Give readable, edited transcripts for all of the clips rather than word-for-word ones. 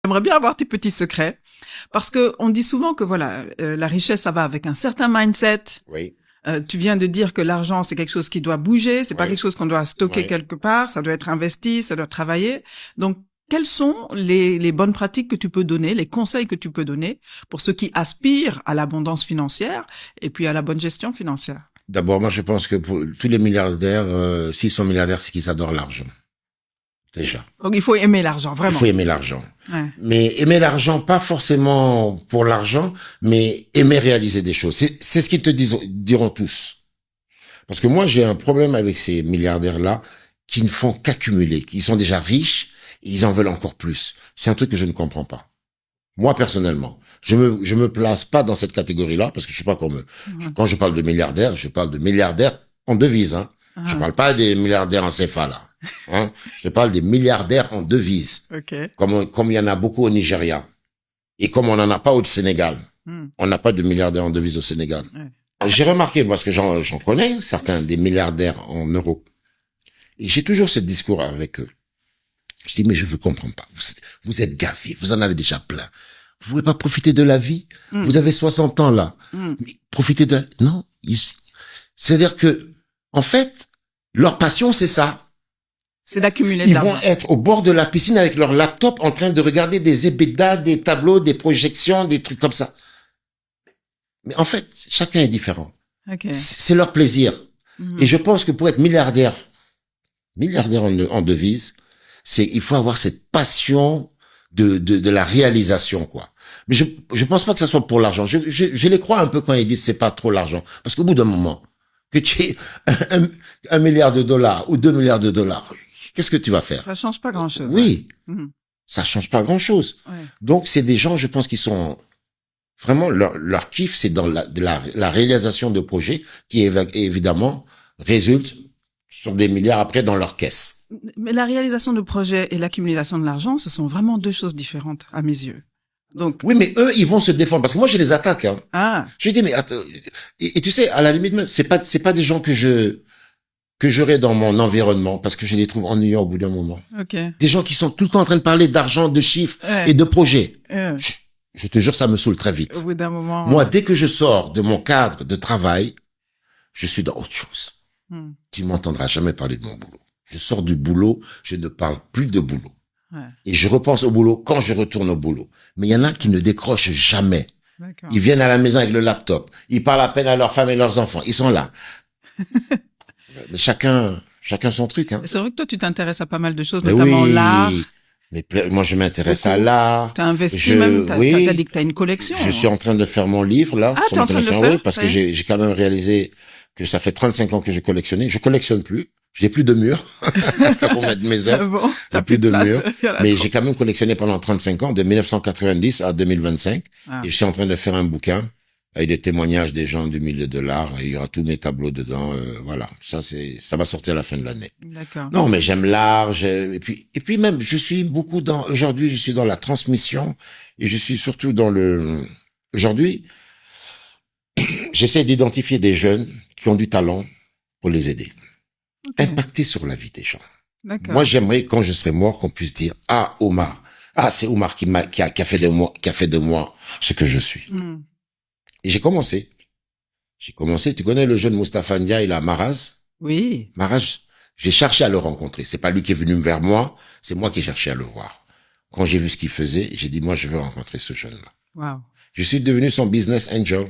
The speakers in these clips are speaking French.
J'aimerais bien avoir tes petits secrets parce que on dit souvent que voilà, la richesse ça va avec un certain mindset. Oui. Tu viens de dire que l'argent c'est quelque chose qui doit bouger, c'est pas quelque chose qu'on doit stocker quelque part, ça doit être investi, ça doit travailler. Donc quelles sont les bonnes pratiques que tu peux donner, les conseils que tu peux donner pour ceux qui aspirent à l'abondance financière et puis à la bonne gestion financière? D'abord, moi, je pense que pour tous les milliardaires, s'ils sont milliardaires, c'est qu'ils adorent l'argent. Déjà. Donc il faut aimer l'argent, Il vraiment. faut aimer l'argent. Ouais. Mais aimer l'argent, pas forcément pour l'argent, mais aimer réaliser des choses. C'est ce qu'ils te diront tous. Parce que moi, j'ai un problème avec ces milliardaires-là qui ne font qu'accumuler, qui sont déjà riches et ils en veulent encore plus. C'est un truc que je ne comprends pas. Moi, personnellement, je me place pas dans cette catégorie-là parce que je suis pas comme eux. Quand je parle de milliardaires, je parle de milliardaires en devise, hein. Je parle pas des milliardaires en CFA, là. Hein. Je parle des milliardaires en devise. Okay. Comme il y en a beaucoup au Nigeria. Et comme on n'en a pas au Sénégal. On n'a pas de milliardaires en devise au Sénégal. J'ai remarqué, parce que j'en connais certains des milliardaires en euros. Et j'ai toujours ce discours avec eux. Je dis, mais je vous comprends pas. Vous êtes gaffés. Vous en avez déjà plein. Vous pouvez pas profiter de la vie. Vous avez 60 ans, là. Mais profitez de non. C'est-à-dire que, en fait, leur passion, c'est ça. C'est d'accumuler de Ils l'argent. vont être au bord de la piscine avec leur laptop en train de regarder des EBITDA, des tableaux, des projections, des trucs comme ça. Mais en fait, chacun est différent. Okay. C'est leur plaisir. Et je pense que pour être milliardaire en devise, il faut avoir cette passion de la réalisation, quoi. Mais je pense pas que ça soit pour l'argent. Je les crois un peu quand ils disent c'est pas trop l'argent. Parce qu'au bout d'un moment, que tu aies un milliard de dollars ou 2 milliards de dollars, qu'est-ce que tu vas faire? Ça change pas grand-chose. Oui. Ça change pas grand-chose. Ouais. Donc, c'est des gens, je pense, qui sont vraiment leur kiff, c'est dans la réalisation de projets qui évidemment résultent sur des milliards après dans leur caisse. Mais la réalisation de projets et l'accumulation de l'argent, ce sont vraiment deux choses différentes à mes yeux. Donc oui, mais eux, ils vont se défendre parce que moi, je les attaque. Hein. ah Je dis mais attends, et tu sais, à la limite, c'est pas des gens que j'aurais dans mon environnement parce que je les trouve ennuyants au bout d'un moment. ok. Des gens qui sont tout le temps en train de parler d'argent, de chiffres Ouais. et de projets. Ouais. Je te jure, ça me saoule très vite. Au bout d'un moment. Moi, dès que je sors de mon cadre de travail, je suis dans autre chose. Tu ne m'entendras jamais parler de mon boulot. Je sors du boulot, je ne parle plus de boulot. Ouais. Et je repense au boulot quand je retourne au boulot. Mais il y en a qui ne décrochent jamais. D'accord. Ils viennent à la maison avec le laptop. Ils parlent à peine à leur femme et leurs enfants. Ils sont là. Mais chacun son truc, hein. C'est vrai que toi, tu t'intéresses à pas mal de choses, Mais notamment oui. l'art. Mais moi, je m'intéresse à l'art. T'as investi même, t'as dit que t'as une collection. Je suis en train de faire mon livre, là. Ah, t'es en train de le faire? Oui, parce que j'ai quand même réalisé que ça fait 35 ans que je collectionnais. Je collectionne plus. J'ai plus de murs pour mettre mes œuvres. Bon, T'as plus de place. murs. Mais j'ai quand même collectionné pendant 35 ans, de 1990 à 2025. Ah. Et je suis en train de faire un bouquin avec des témoignages des gens du milieu de l'art. Il y aura tous mes tableaux dedans. Voilà. Ça va sortir à la fin de l'année. D'accord. Non, mais j'aime l'art. Et puis même, aujourd'hui, je suis dans la transmission et je suis surtout aujourd'hui, j'essaie d'identifier des jeunes qui ont du talent pour les aider. Okay. Impacter sur la vie des gens. D'accord. Moi, j'aimerais, quand je serai mort, qu'on puisse dire, ah, Omar. Ah, c'est Omar qui a fait de moi ce que je suis. Et j'ai commencé. Tu connais le jeune Moustapha Ndiaye, là, Maraz? Oui. Maraz, j'ai cherché à le rencontrer. C'est pas lui qui est venu vers moi, c'est moi qui ai cherché à le voir. Quand j'ai vu ce qu'il faisait, j'ai dit, moi, je veux rencontrer ce jeune-là. Wow. Je suis devenu son business angel.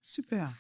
Super.